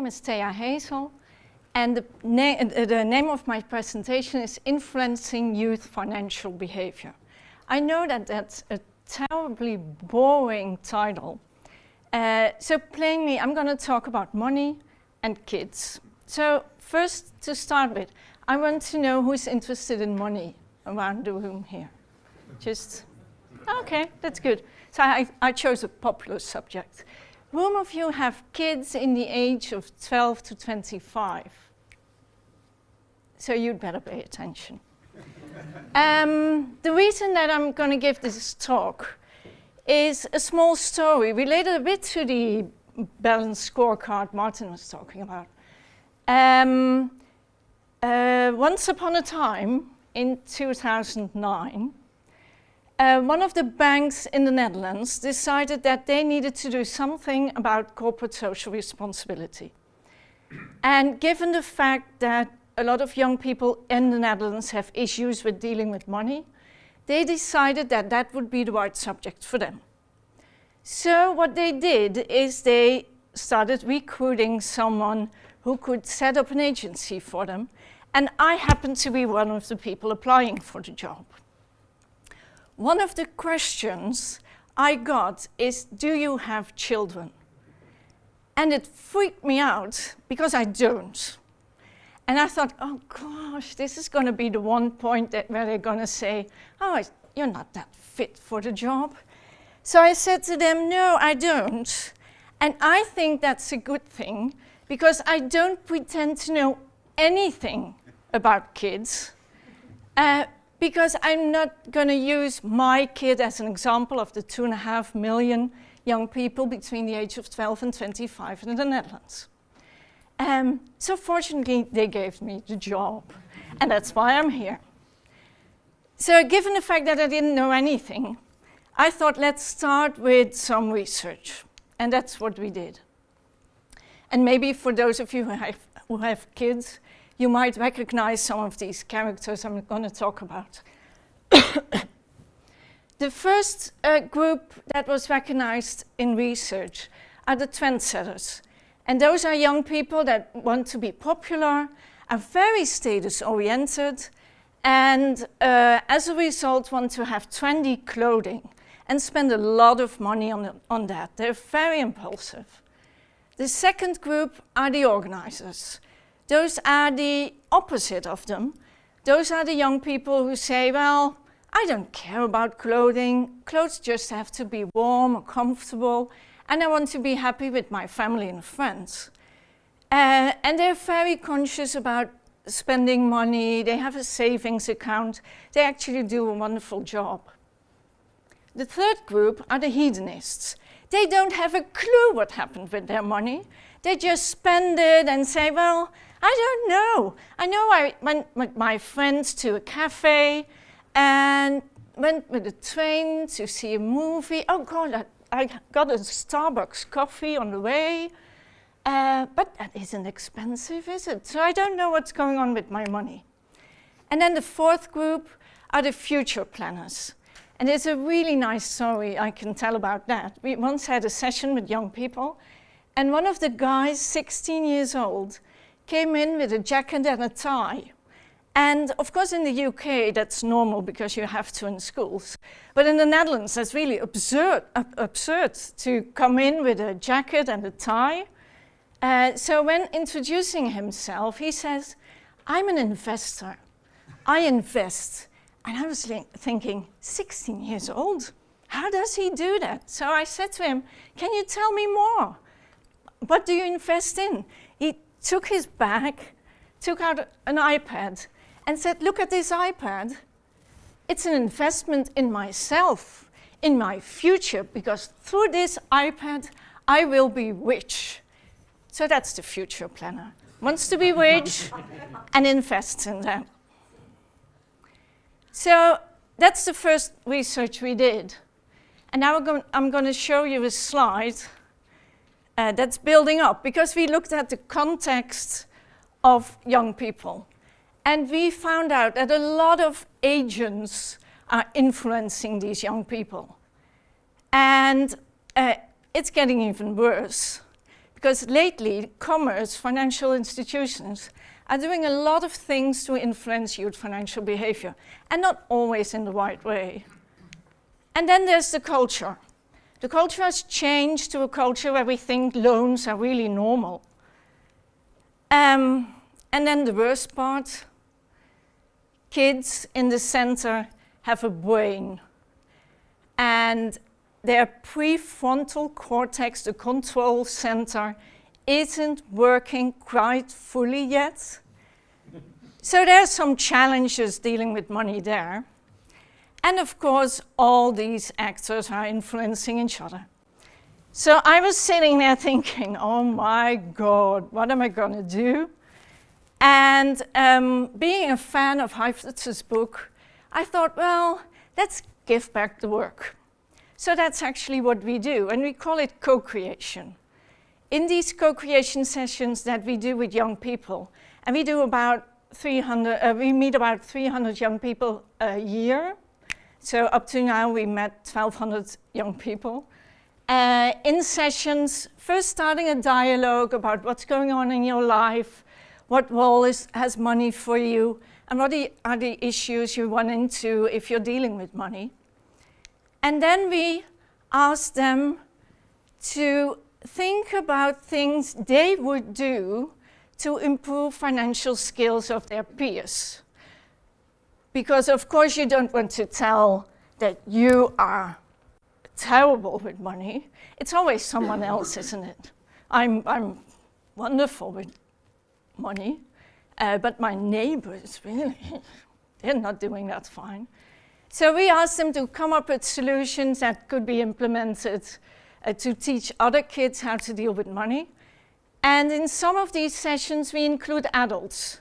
name is Thea Hazel, and the name of my presentation is Influencing Youth Financial Behavior. I know that that's a terribly boring title. So plainly, I'm going to talk about money and kids. So first, to start with, I want to know who's interested in money around the room here. Just, okay, that's good. So I chose a popular subject. Whom of you have kids in the age of 12 to 25? So you'd better pay attention. The reason that I'm going to give this talk is a small story related a bit to the balanced scorecard Martin was talking about. Once upon a time, in 2009, one of the banks in the Netherlands decided that they needed to do something about corporate social responsibility. And given the fact that a lot of young people in the Netherlands have issues with dealing with money, they decided that that would be the right subject for them. So what they did is they started recruiting someone who could set up an agency for them, and I happened to be one of the people applying for the job. One of the questions I got is, do you have children? And it freaked me out because I don't. And I thought, oh gosh, this is going to be the one point where they're going to say, oh, you're not that fit for the job. So I said to them, no, I don't. And I think that's a good thing because I don't pretend to know anything about kids. Because I'm not going to use my kid as an example of the 2.5 million young people between the age of 12 and 25 in the Netherlands. So fortunately, they gave me the job, and that's why I'm here. So given the fact that I didn't know anything, I thought let's start with some research, and that's what we did. And maybe for those of you who have kids, you might recognize some of these characters I'm going to talk about. The first group that was recognized in research are the trendsetters. And those are young people that want to be popular, are very status-oriented, and as a result want to have trendy clothing and spend a lot of money on that. They're very impulsive. The second group are the organizers. Those are the opposite of them. Those are the young people who say, well, I don't care about clothing. Clothes just have to be warm or comfortable, and I want to be happy with my family and friends. And they're very conscious about spending money. They have a savings account. They actually do a wonderful job. The third group are the hedonists. They don't have a clue what happened with their money. They just spend it and say, well, I don't know. I know I went with my friends to a cafe and went with a train to see a movie. Oh God, I got a Starbucks coffee on the way. But that isn't expensive, is it? So I don't know what's going on with my money. And then the fourth group are the future planners. And there's a really nice story I can tell about that. We once had a session with young people, and one of the guys, 16 years old, came in with a jacket and a tie. And of course in the UK that's normal because you have to in schools. But in the Netherlands that's really absurd to come in with a jacket and a tie. So when introducing himself, he says, I'm an investor. I invest. And I was thinking, 16 years old? How does he do that? So I said to him, can you tell me more? What do you invest in? He took his bag, took out an iPad, and said, look at this iPad. It's an investment in myself, in my future, because through this iPad, I will be rich. So that's the future planner. Wants to be rich and invests in that. So that's the first research we did. And now I'm going to show you a slide that's building up, because we looked at the context of young people. And we found out that a lot of agents are influencing these young people. And it's getting even worse, Because lately, commerce, financial institutions, are doing a lot of things to influence youth financial behavior, and not always in the right way. And then there's the culture. The culture has changed to a culture where we think loans are really normal. And then the worst part, kids in the center have a brain. And their prefrontal cortex, the control center, isn't working quite fully yet. So there's some challenges dealing with money there. And of course, all these actors are influencing each other. So I was sitting there thinking, oh my God, what am I gonna do? And being a fan of Heifetz's book, I thought, well, let's give back the work. So that's actually what we do, and we call it co-creation. In these co-creation sessions that we do with young people, and we do about 300, we meet about 300 young people a year. So up to now, we met 1,200 young people. In sessions, first starting a dialogue about what's going on in your life, what role has money for you, and what are the issues you run into if you're dealing with money. And then we ask them to think about things they would do to improve financial skills of their peers. Because of course you don't want to tell that you are terrible with money. It's always someone else, isn't it? I'm wonderful with money, but my neighbors really, they're not doing that fine. So we asked them to come up with solutions that could be implemented to teach other kids how to deal with money. And in some of these sessions, we include adults.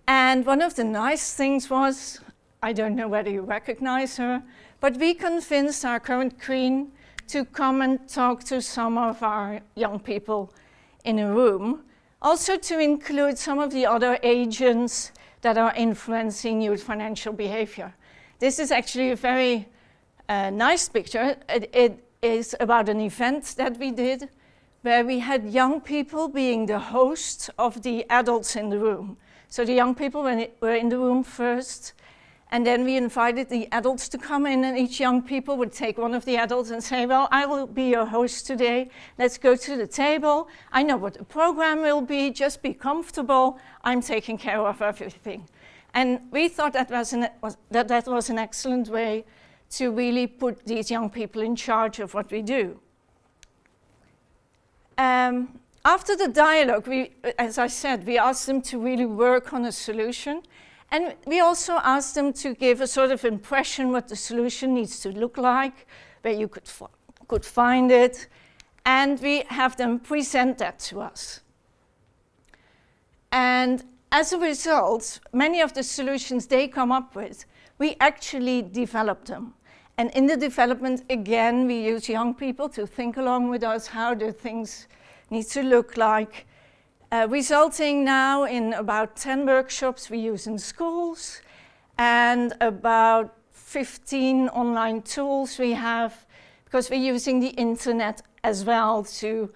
And one of the nice things was, I don't know whether you recognize her, but we convinced our current queen to come and talk to some of our young people in a room. Also to include some of the other agents that are influencing youth financial behavior. This is actually a very nice picture. It is about an event that we did where we had young people being the host of the adults in the room. So the young people were in the room first, and then we invited the adults to come in, and each young people would take one of the adults and say, well, I will be your host today. Let's go to the table. I know what the program will be. Just be comfortable. I'm taking care of everything. And we thought that was an excellent way to really put these young people in charge of what we do. After the dialogue, as I said, we asked them to really work on a solution. And we also asked them to give a sort of impression what the solution needs to look like, where you could find it. And we have them present that to us. And as a result, many of the solutions they come up with, we actually develop them. And in the development, again, we use young people to think along with us how the things need to look like, resulting now in about 10 workshops we use in schools and about 15 online tools we have, because we're using the internet as well to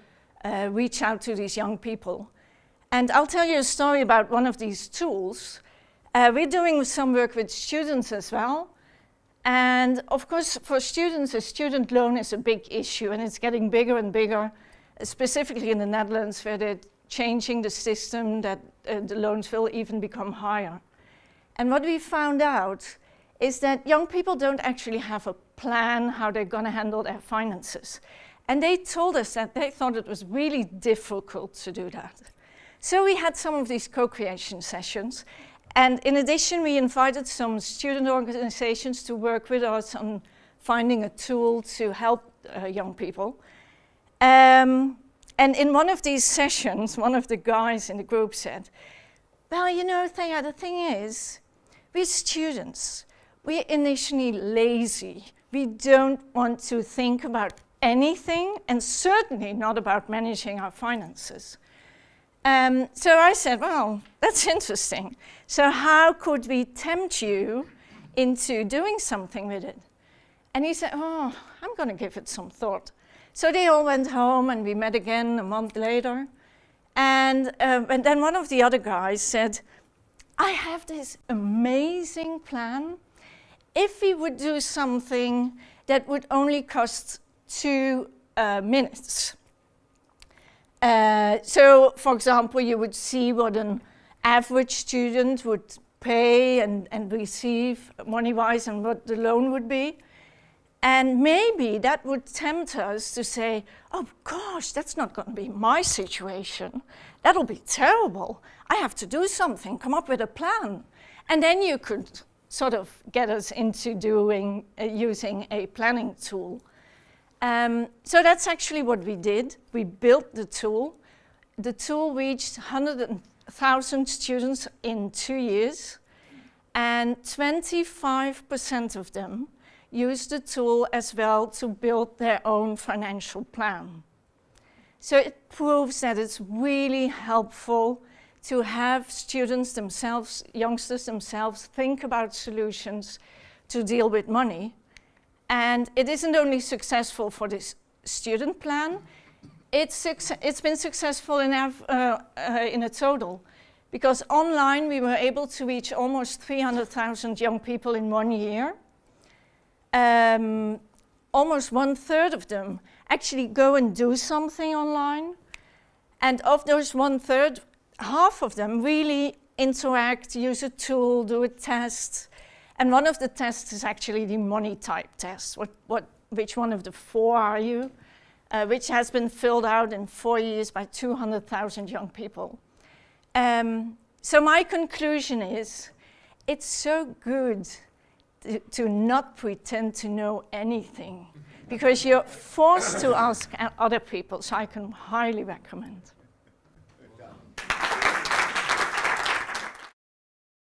reach out to these young people. And I'll tell you a story about one of these tools. We're doing some work with students as well. And of course, for students, a student loan is a big issue, and it's getting bigger and bigger, specifically in the Netherlands, where they're changing the system that the loans will even become higher. And what we found out is that young people don't actually have a plan how they're going to handle their finances. And they told us that they thought it was really difficult to do that. So we had some of these co-creation sessions. And in addition, we invited some student organizations to work with us on finding a tool to help young people. And in one of these sessions, one of the guys in the group said, well, you know, Thea, the thing is, we're students. We're initially lazy. We don't want to think about anything, and certainly not about managing our finances. So I said, well, that's interesting. So how could we tempt you into doing something with it? And he said, oh, I'm going to give it some thought. So they all went home, and we met again a month later. And then one of the other guys said, I have this amazing plan. If we would do something that would only cost 2 minutes. So, for example, you would see what an average student would pay and receive money-wise and what the loan would be. And maybe that would tempt us to say, oh gosh, that's not going to be my situation. That'll be terrible. I have to do something, come up with a plan. And then you could sort of get us into doing, using a planning tool. So that's actually what we did. We built the tool. The tool reached 100,000 students in 2 years, and 25% of them used the tool as well to build their own financial plan. So it proves that it's really helpful to have students themselves, youngsters themselves, think about solutions to deal with money. And it isn't only successful for this student plan, it's been successful in a total. Because online we were able to reach almost 300,000 young people in 1 year. Almost 1/3 of them actually go and do something online. And of those 1/3, half of them really interact, use a tool, do a test. And one of the tests is actually the money type test. Which one of the 4 are you? Which has been filled out in 4 years by 200,000 young people. So my conclusion is, it's so good to not pretend to know anything, because you're forced to ask other people, so I can highly recommend.